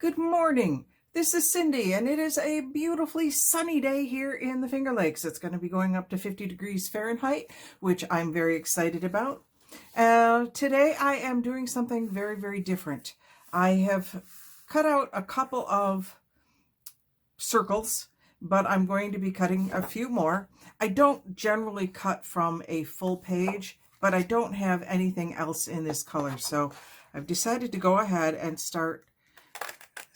Good morning. This is Cindy, and it is a beautifully sunny day here in the Finger Lakes. It's going to be going up to 50 degrees Fahrenheit, which I'm very excited about. Today I am doing something very, very different. I have cut out a couple of circles, but I'm going to be cutting a few more. I don't generally cut from a full page, but I don't have anything else in this color, so I've decided to go ahead and start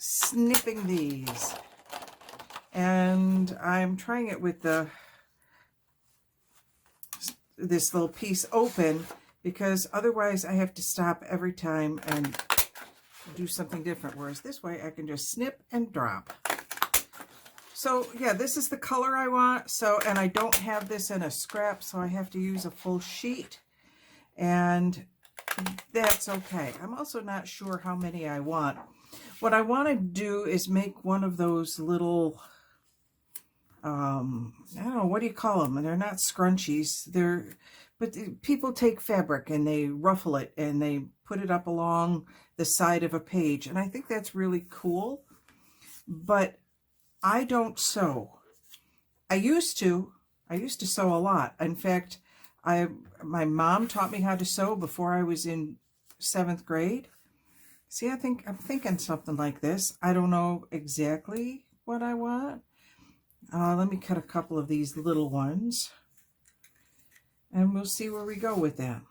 snipping these, and I'm trying it with this little piece open, because otherwise I have to stop every time and do something different, whereas this way I can just snip and drop. So yeah, this is the color I want, and I don't have this in a scrap, so I have to use a full sheet, and that's okay. I'm also not sure how many I want. What I want to do is make one of those little, I don't know, what do you call them? And they're not scrunchies. But people take fabric and they ruffle it and they put it up along the side of a page. And I think that's really cool. But I don't sew. I used to sew a lot. In fact, my mom taught me how to sew before I was in 7th grade. See, I'm thinking something like this. I don't know exactly what I want. Let me cut a couple of these little ones, and we'll see where we go with that.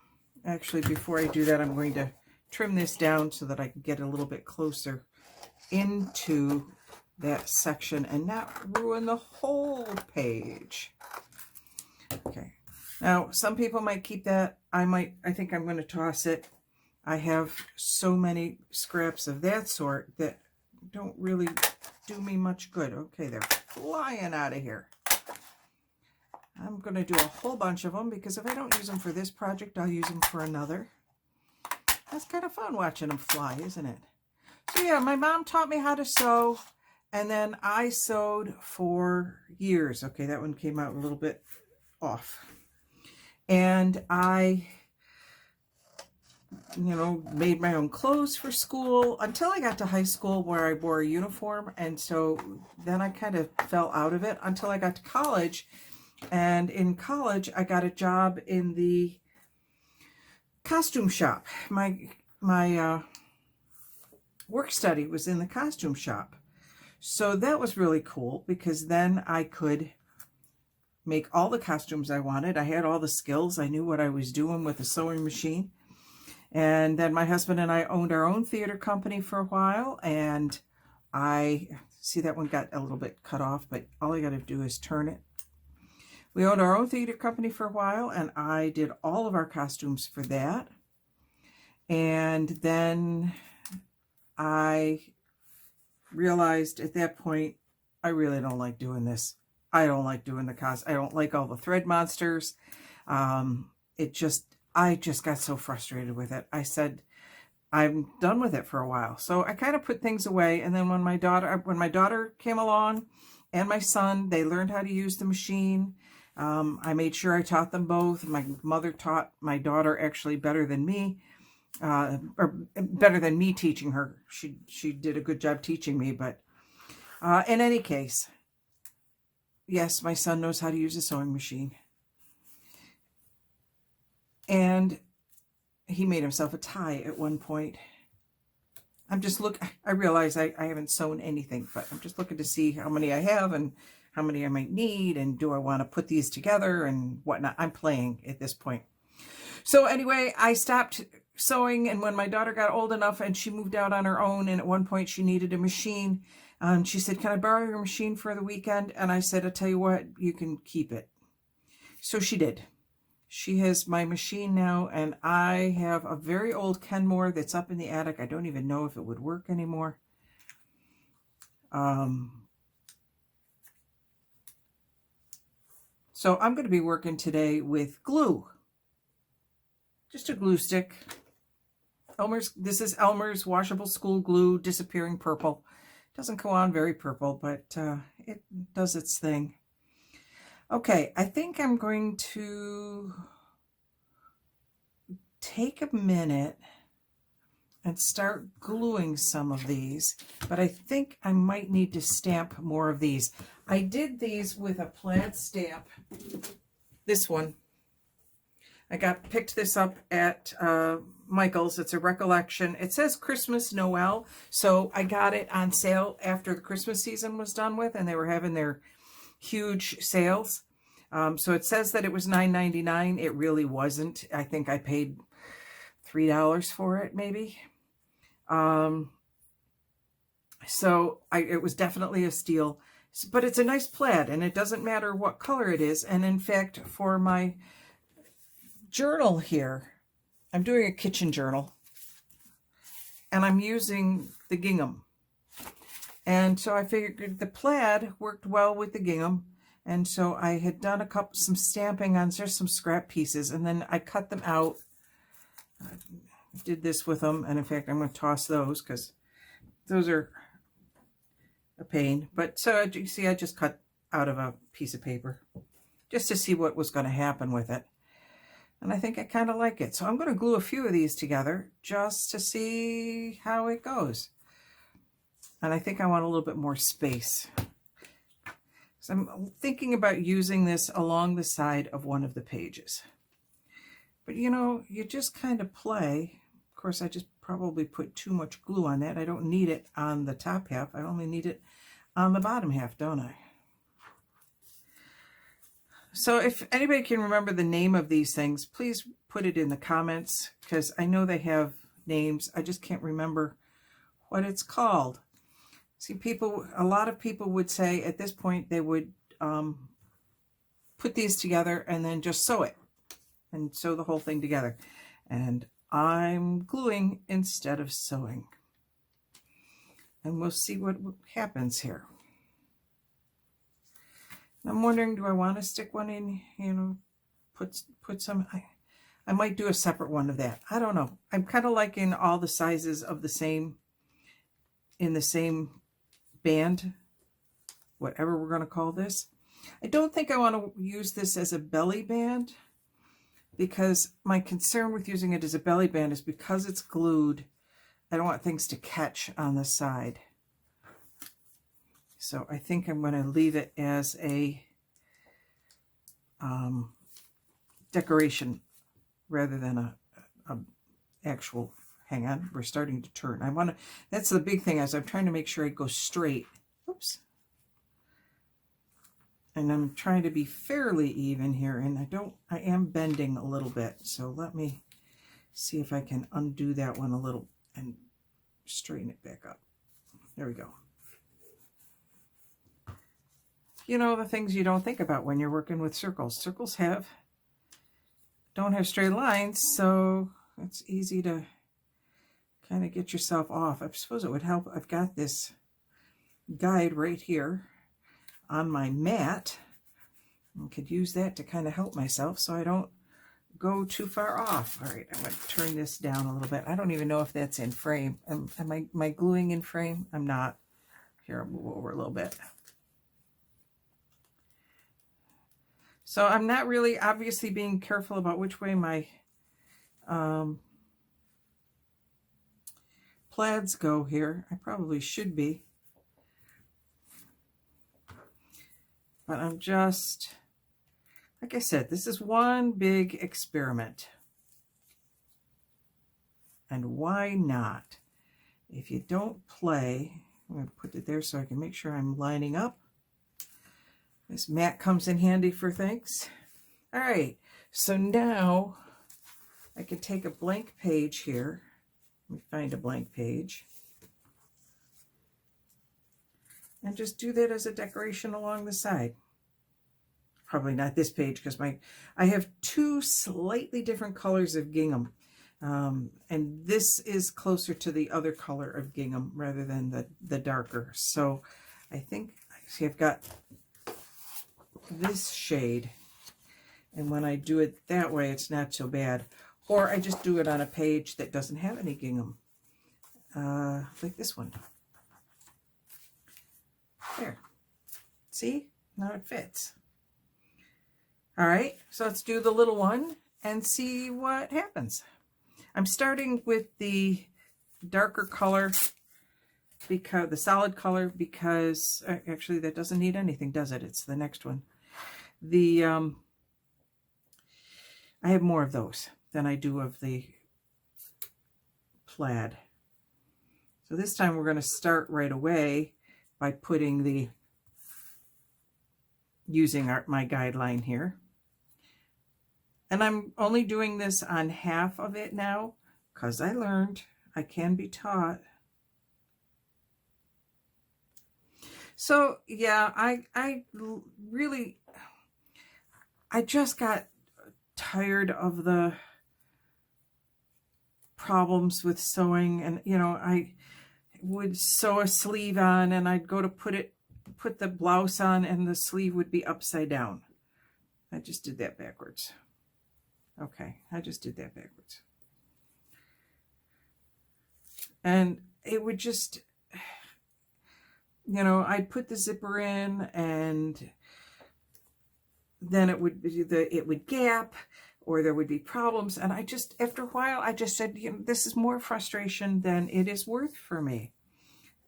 Actually, before I do that, I'm going to trim this down so that I can get a little bit closer into that section and not ruin the whole page. Okay. Now, some people might keep that. I think I'm going to toss it. I have so many scraps of that sort that don't really do me much good. Okay, they're flying out of here. I'm going to do a whole bunch of them, because if I don't use them for this project, I'll use them for another. That's kind of fun watching them fly, isn't it? So yeah, my mom taught me how to sew, and then I sewed for years. Okay, that one came out a little bit off. And I made my own clothes for school until I got to high school, where I wore a uniform. And so then I kind of fell out of it until I got to college. And in college, I got a job in the costume shop. My work study was in the costume shop. So that was really cool, because then I could make all the costumes I wanted. I had all the skills. I knew what I was doing with the sewing machine. And then my husband and I owned our own theater company for a while, and I see that one got a little bit cut off, but all I got to do is turn it. We owned our own theater company for a while, and I did all of our costumes for that. And then I realized at that point, I really don't like doing this. I don't like doing the costume. I don't like all the thread monsters. I just got so frustrated with it. I said, I'm done with it for a while. So I kind of put things away. And then when my daughter came along, and my son, they learned how to use the machine. I made sure I taught them both. My mother taught my daughter actually better than me, or better than me teaching her. She did a good job teaching me. But in any case, yes, my son knows how to use a sewing machine. And he made himself a tie at one point. I realize I haven't sewn anything, but I'm just looking to see how many I have and how many I might need, and do I want to put these together and whatnot. I'm playing at this point. So anyway, I stopped sewing, and when my daughter got old enough and she moved out on her own, and at one point she needed a machine, she said, "Can I borrow your machine for the weekend?" And I said, "I'll tell you what, you can keep it." So she did. She has my machine now, and I have a very old Kenmore that's up in the attic. I don't even know if it would work anymore. So I'm going to be working today with glue. Just a glue stick. This is Elmer's washable school glue, disappearing purple. Doesn't go on very purple, but it does its thing. Okay, I think I'm going to take a minute and start gluing some of these, but I think I might need to stamp more of these. I did these with a plaid stamp. This one. I picked this up at Michael's. It's a recollection. It says Christmas Noel, so I got it on sale after the Christmas season was done with, and they were having their huge sales. So it says that it was $9.99. It really wasn't. I think I paid $3 for it, maybe. So it was definitely a steal, but it's a nice plaid, and it doesn't matter what color it is. And in fact, for my journal here, I'm doing a kitchen journal, and I'm using the gingham. And so I figured the plaid worked well with the gingham. And so I had done some stamping on just some scrap pieces, and then I cut them out. I did this with them, and in fact, I'm going to toss those because those are a pain. But so you see, I just cut out of a piece of paper just to see what was going to happen with it. And I think I kind of like it. So I'm going to glue a few of these together just to see how it goes. And I think I want a little bit more space. So I'm thinking about using this along the side of one of the pages. But you know, you just kind of play. Of course, I just probably put too much glue on that. I don't need it on the top half. I only need it on the bottom half, don't I? So if anybody can remember the name of these things, please put it in the comments, because I know they have names. I just can't remember what it's called. See, a lot of people would say at this point they would put these together and then just sew it and sew the whole thing together. And I'm gluing instead of sewing. And we'll see what happens here. I'm wondering, do I want to stick one in, you know, put some, I might do a separate one of that. I don't know. I'm kind of liking all the sizes of the same, in the same band, whatever we're going to call this. I don't think I want to use this as a belly band, because my concern with using it as a belly band is because it's glued, I don't want things to catch on the side. So I think I'm going to leave it as a decoration rather than a actual, hang on, we're starting to turn. That's the big thing, is I'm trying to make sure it goes straight. Oops. And I'm trying to be fairly even here, and I am bending a little bit. So let me see if I can undo that one a little and straighten it back up. There we go. You know, the things you don't think about when you're working with circles. Circles don't have straight lines, so it's easy to kind of get yourself off. I suppose it would help. I've got this guide right here on my mat. I could use that to kind of help myself so I don't go too far off. All right, I'm going to turn this down a little bit. I don't even know if that's in frame. Am I gluing in frame? I'm not. Here, I'll move over a little bit. So I'm not really obviously being careful about which way my plaids go here. I probably should be. But I'm just, like I said, this is one big experiment. And why not? If you don't play, I'm going to put it there so I can make sure I'm lining up. This mat comes in handy for things. All right, so now I can take a blank page here. Let me find a blank page. And just do that as a decoration along the side. Probably not this page, because I have two slightly different colors of gingham. And this is closer to the other color of gingham rather than the darker. So I think, see, I've got this shade, and when I do it that way, it's not so bad. Or I just do it on a page that doesn't have any gingham, like this one. There. See? Now it fits. All right, so let's do the little one and see what happens. I'm starting with the darker color, because the solid color, because actually that doesn't need anything, does it? It's the next one. The I have more of those than I do of the plaid. So this time we're going to start right away by putting using my guideline here. And I'm only doing this on half of it now because I learned I can be taught. So yeah, I really, I just got tired of the problems with sewing, and you know, I would sew a sleeve on and I'd go to put the blouse on and the sleeve would be upside down. I just did that backwards. Okay, I just did that backwards. And it would just, you know, I'd put the zipper in and then it would gap, or there would be problems. And I just, after a while, I just said, you know, this is more frustration than it is worth for me.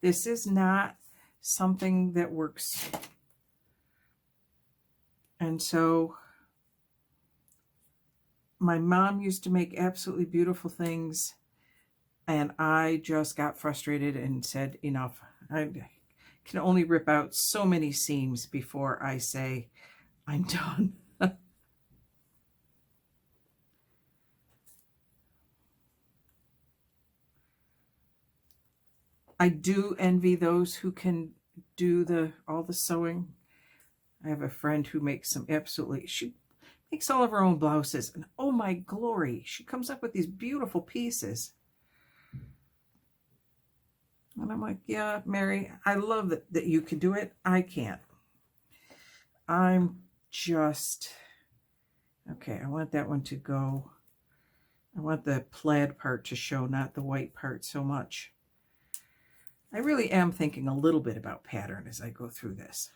This is not something that works. And so my mom used to make absolutely beautiful things, and I just got frustrated and said, enough. I can only rip out so many seams before I say, I'm done. I do envy those who can do all the sewing. I have a friend who makes some she makes all of her own blouses, and oh my glory, she comes up with these beautiful pieces. And I'm like, yeah, Mary, I love that you can do it. I can't. I'm just, okay, I want that one to go. I want the plaid part to show, not the white part so much. I really am thinking a little bit about pattern as I go through this.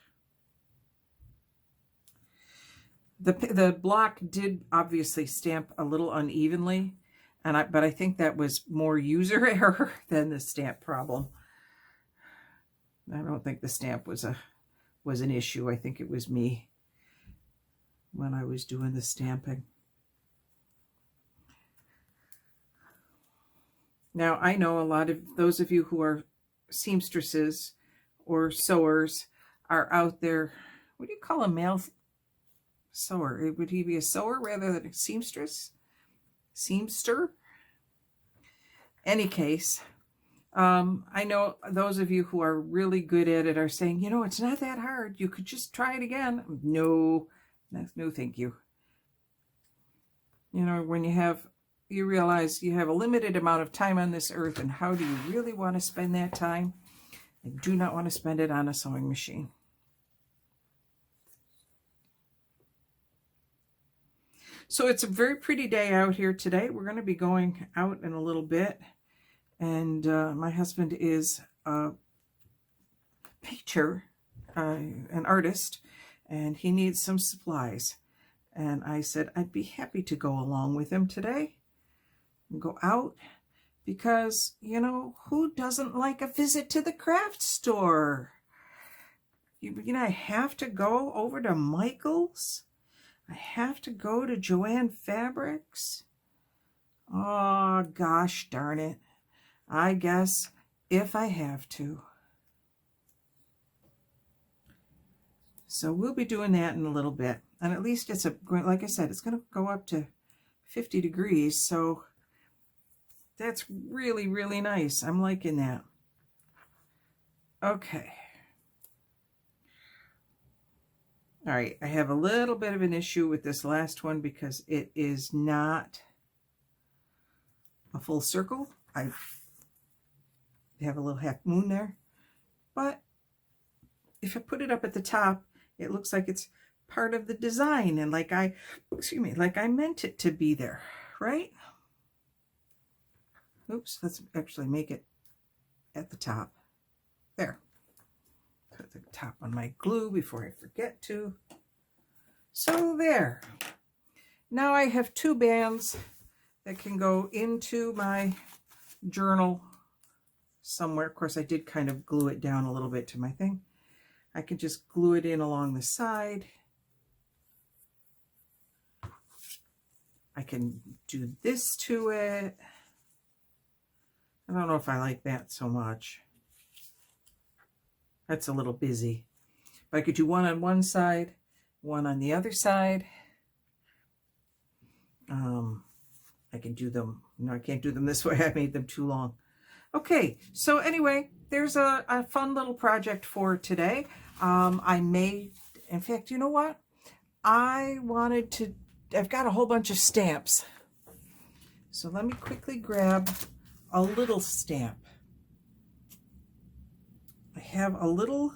The block did obviously stamp a little unevenly, but I think that was more user error than the stamp problem. I don't think the stamp was an issue. I think it was me when I was doing the stamping. Now, I know a lot of those of you who are seamstresses or sewers are out there. What do you call a male sewer? Would he be a sewer rather than a seamstress? Seamster? Any case, I know those of you who are really good at it are saying, you know, it's not that hard. You could just try it again. No, no, thank you. You know, when you realize you have a limited amount of time on this earth, and how do you really want to spend that time? I do not want to spend it on a sewing machine. So it's a very pretty day out here today. We're going to be going out in a little bit. And my husband is a painter, an artist, and he needs some supplies. And I said I'd be happy to go along with him today and go out, because, you know, who doesn't like a visit to the craft store? You know, I have to go over to Michael's. I have to go to Joanne Fabrics. Oh, gosh darn it. I guess if I have to. So we'll be doing that in a little bit. And at least it's like I said, it's going to go up to 50 degrees. So that's really, really nice. I'm liking that. Okay. All right, I have a little bit of an issue with this last one because it is not a full circle. I have a little half moon there, but if I put it up at the top, it looks like it's part of the design, and like I meant it to be there, right? Oops, let's actually make it at the top. There. Put the top on my glue before I forget to. So there. Now I have two bands that can go into my journal somewhere. Of course, I did kind of glue it down a little bit to my thing. I can just glue it in along the side. I can do this to it. I don't know if I like that so much. That's a little busy. But I could do one on one side, one on the other side. I can do them. No, I can't do them this way. I made them too long. Okay, so anyway, there's a fun little project for today. I made, in fact, you know what? I've got a whole bunch of stamps. So let me quickly grab a little stamp. I have a little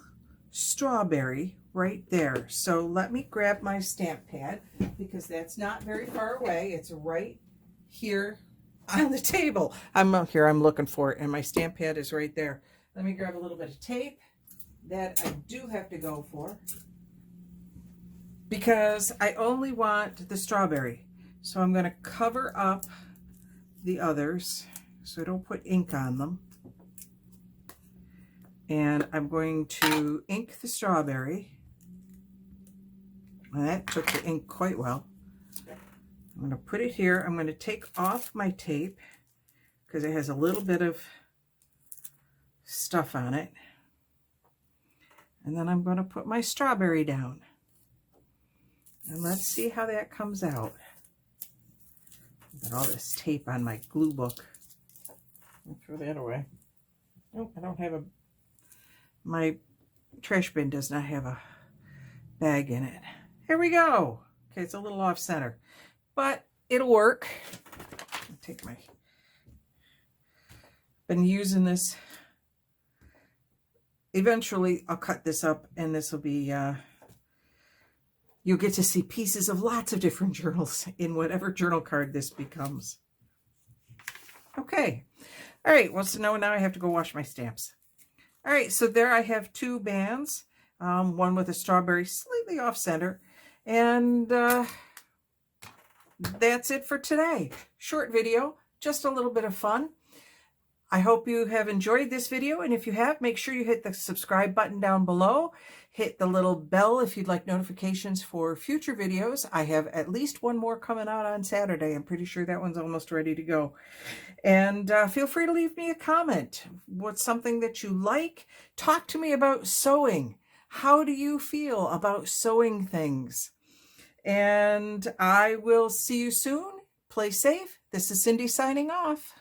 strawberry right there. So let me grab my stamp pad because that's not very far away. It's right here on the table. I'm looking for it, and my stamp pad is right there. Let me grab a little bit of tape that I do have to go for because I only want the strawberry. So I'm going to cover up the others so I don't put ink on them. And I'm going to ink the strawberry. And that took the ink quite well. I'm going to put it here. I'm going to take off my tape because it has a little bit of stuff on it. And then I'm going to put my strawberry down. And let's see how that comes out. I've got all this tape on my glue book. I'll throw that away. Oh, I don't have my trash bin does not have a bag in it. Here we go. Okay, it's a little off center, but it'll work. I'll take been using this. Eventually I'll cut this up and this will be, you'll get to see pieces of lots of different journals in whatever journal card this becomes. Okay. All right. Well, so now I have to go wash my stamps. All right. So there I have two bands, one with a strawberry slightly off center. And that's it for today. Short video, just a little bit of fun. I hope you have enjoyed this video, and if you have, make sure you hit the subscribe button down below. Hit the little bell if you'd like notifications for future videos. I have at least one more coming out on Saturday. I'm pretty sure that one's almost ready to go. And feel free to leave me a comment. What's something that you like? Talk to me about sewing. How do you feel about sewing things? And I will see you soon. Play safe. This is Cindy signing off.